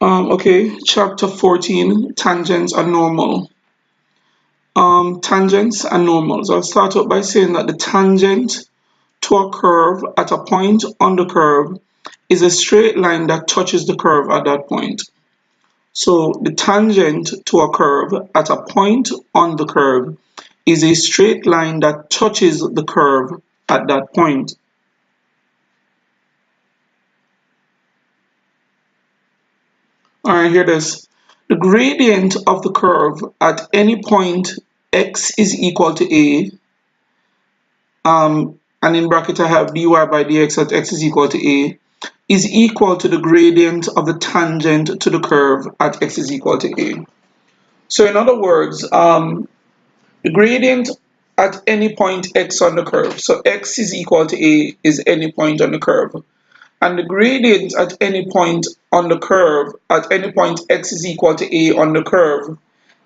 Okay, chapter 14, tangents and normal. Tangents and normals. I'll start out by saying that the tangent to a curve at a point on the curve is a straight line that touches the curve at that point. So the tangent to a curve at a point on the curve is a straight line that touches the curve at that point. All right, hear this. The gradient of the curve at any point x is equal to a, and in bracket I have dy by dx at x is equal to a, is equal to the gradient of the tangent to the curve at x is equal to a. So in other words, the gradient at any point x on the curve, so x is equal to a is any point on the curve, and the gradient at any point on the curve, at any point x is equal to a on the curve,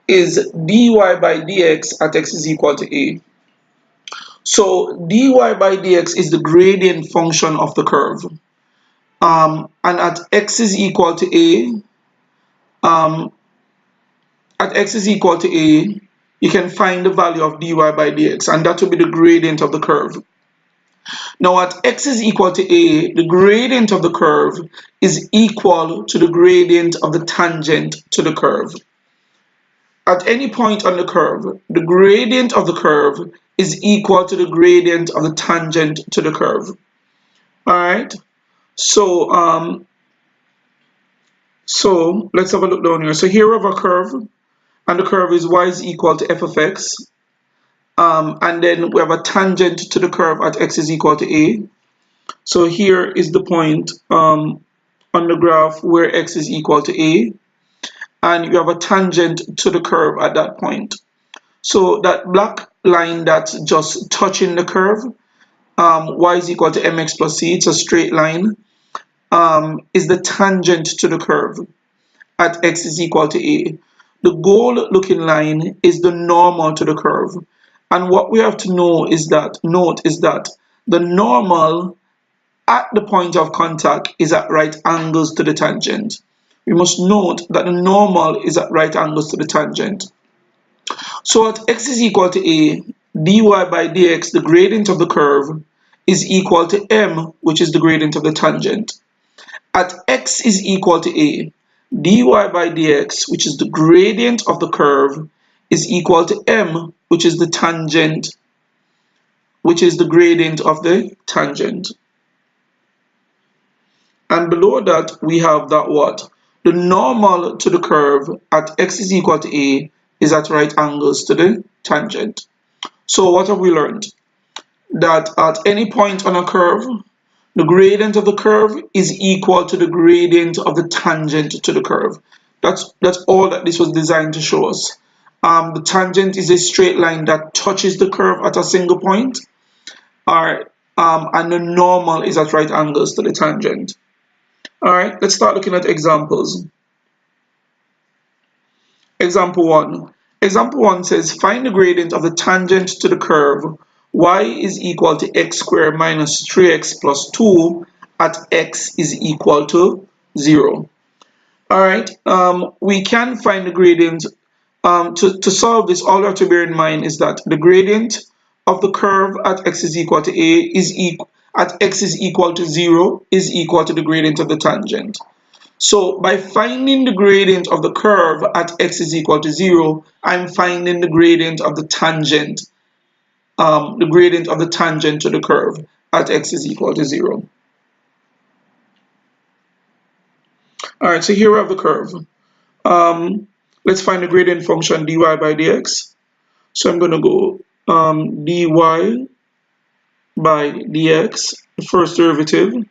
is dy by dx at x is equal to a. So dy by dx is the gradient function of the curve. And at x is equal to a, you can find the value of dy by dx, and that will be the gradient of the curve. Now at x is equal to a, the gradient of the curve is equal to the gradient of the tangent to the curve. At any point on the curve, the gradient of the curve is equal to the gradient of the tangent to the curve. All right. So let's have a look down here. So here we have a curve, and the curve is y is equal to f of x. And then we have a tangent to the curve at x is equal to a. So here is the point on the graph where x is equal to a, and you have a tangent to the curve at that point. So that black line that's just touching the curve, y is equal to mx plus c, it's a straight line, is the tangent to the curve at x is equal to a. The gold looking line is the normal to the curve. And what we have to note is that the normal at the point of contact is at right angles to the tangent. We must note that the normal is at right angles to the tangent. So at x is equal to a, dy by dx, the gradient of the curve, is equal to m, which is the gradient of the tangent. At x is equal to a, dy by dx, which is the gradient of the curve, is equal to m, which is the tangent, which is the gradient of the tangent. And below that, we have that what? The normal to the curve at x is equal to a is at right angles to the tangent. So what have we learned? That at any point on a curve, the gradient of the curve is equal to the gradient of the tangent to the curve. That's all that this was designed to show us. The tangent is a straight line that touches the curve at a single point. Alright, and the normal is at right angles to the tangent. Alright, let's start looking at examples. Example 1. Example 1 says, find the gradient of the tangent to the curve y is equal to x squared minus 3x plus 2 at x is equal to 0. Alright, we can find the gradient. To solve this, all we have to bear in mind is that the gradient of the curve at x is equal to a is at x is equal to 0 is equal to the gradient of the tangent. So by finding the gradient of the curve at x is equal to 0, I'm finding the gradient of the tangent, to the curve at x is equal to 0. Alright, so here we have the curve. Let's find the gradient function dy by dx. So I'm going to go dy by dx, the first derivative.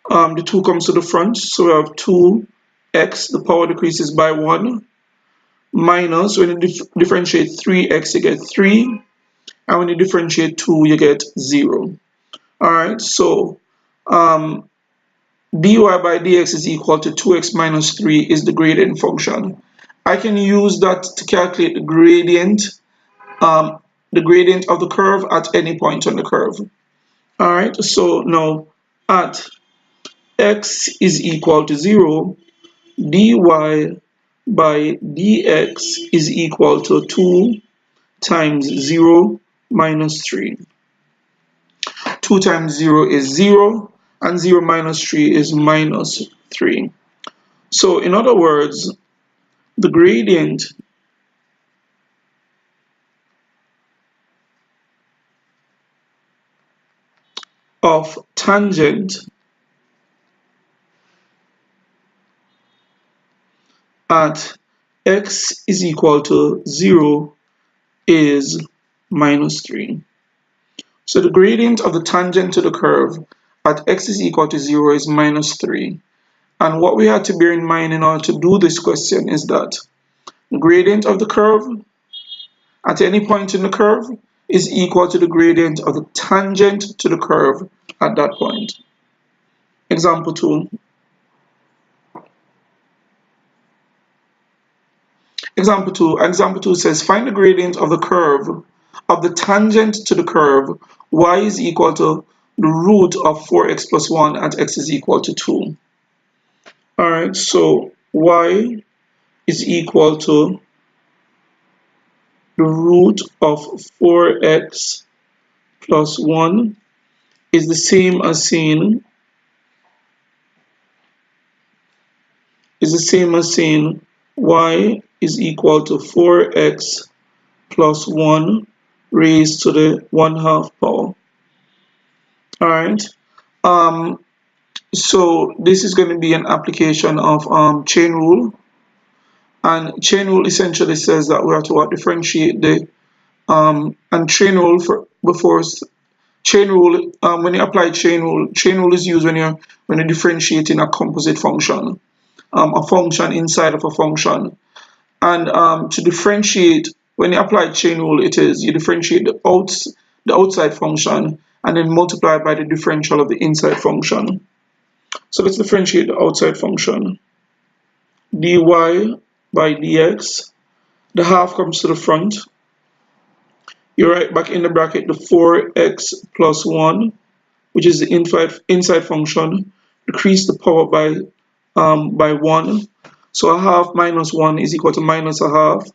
The 2 comes to the front, so we have 2x, the power decreases by 1, minus, when you differentiate 3x, you get 3, and when you differentiate 2, you get 0. Alright, so dy by dx is equal to 2x minus 3 is the gradient function. I can use that to calculate the gradient of the curve at any point on the curve. Alright, so now at x is equal to 0, dy by dx is equal to 2 times 0 minus 3. 2 times 0 is 0, and 0 minus 3 is minus 3. So in other words, the gradient of tangent at x is equal to 0 is minus 3. So the gradient of the tangent to the curve at x is equal to 0 is minus 3. And what we have to bear in mind in order to do this question is that the gradient of the curve at any point in the curve is equal to the gradient of the tangent to the curve at that point. Example 2. Example 2 says find the gradient of the curve of the tangent to the curve y is equal to the root of 4x plus 1 at x is equal to 2. Alright, so y is equal to the root of 4x plus 1 is the same as saying y is equal to 4x plus 1 raised to the 1/2 power. Alright, so this is going to be an application of chain rule, and chain rule essentially says that we have to differentiate the and chain rule for before chain rule when you apply chain rule is used when you're differentiating a composite function, a function inside of a function. And to differentiate, when you apply chain rule, it is you differentiate the outside function and then multiply by the differential of the inside function. So let's differentiate the outside function. Dy by dx, the half comes to the front. You write back in the bracket the 4x plus 1, which is the inside function. Decrease the power by 1. So a half minus 1 is equal to minus a half.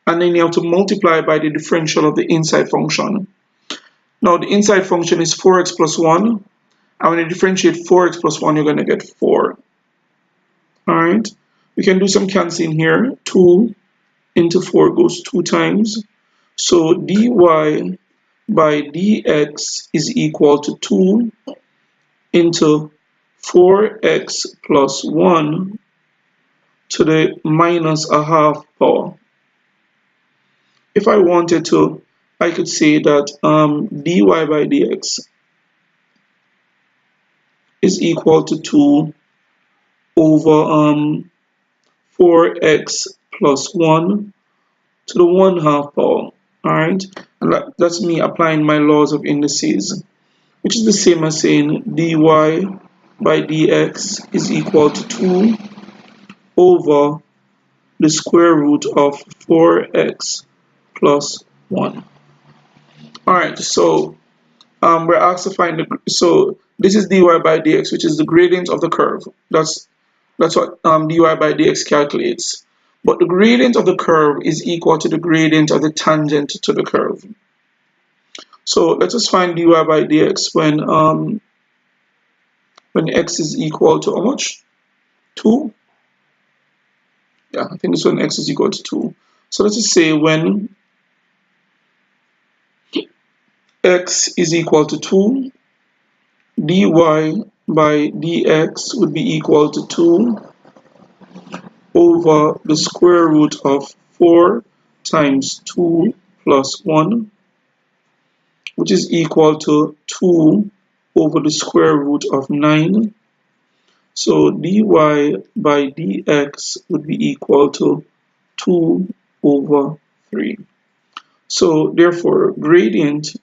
And then you have to multiply by the differential of the inside function. Now the inside function is 4x plus 1, and when you differentiate 4x plus 1, you're going to get 4. Alright, we can do some cancelling here. 2 into 4 goes 2 times. So dy by dx is equal to 2 into 4x plus 1 to the minus a half power. If I wanted to, I could say that dy by dx is equal to 2 over 4x plus 1 to the 1/2 power. Alright, and that's me applying my laws of indices, which is the same as saying dy by dx is equal to 2 over the square root of 4x plus 1. Alright, so we're asked to find so this is dy by dx, which is the gradient of the curve. That's what dy by dx calculates. But the gradient of the curve is equal to the gradient of the tangent to the curve. So let us find dy by dx when x is equal to how much? 2? Yeah, I think it's when x is equal to 2. So let's just say when x is equal to 2, dy by dx would be equal to 2 over the square root of 4 times 2 plus 1, which is equal to 2 over the square root of 9. So dy by dx would be equal to 2 over 3. So therefore, gradient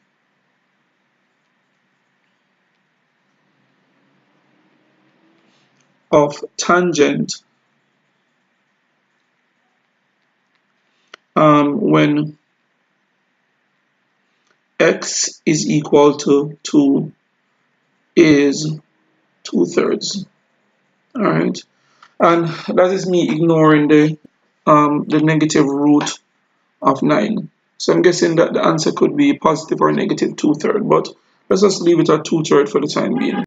of tangent when x is equal to 2 is 2/3. Alright, And that is me ignoring the negative root of 9. So I'm guessing that the answer could be positive or negative 2/3, but let's just leave it at 2/3 for the time being.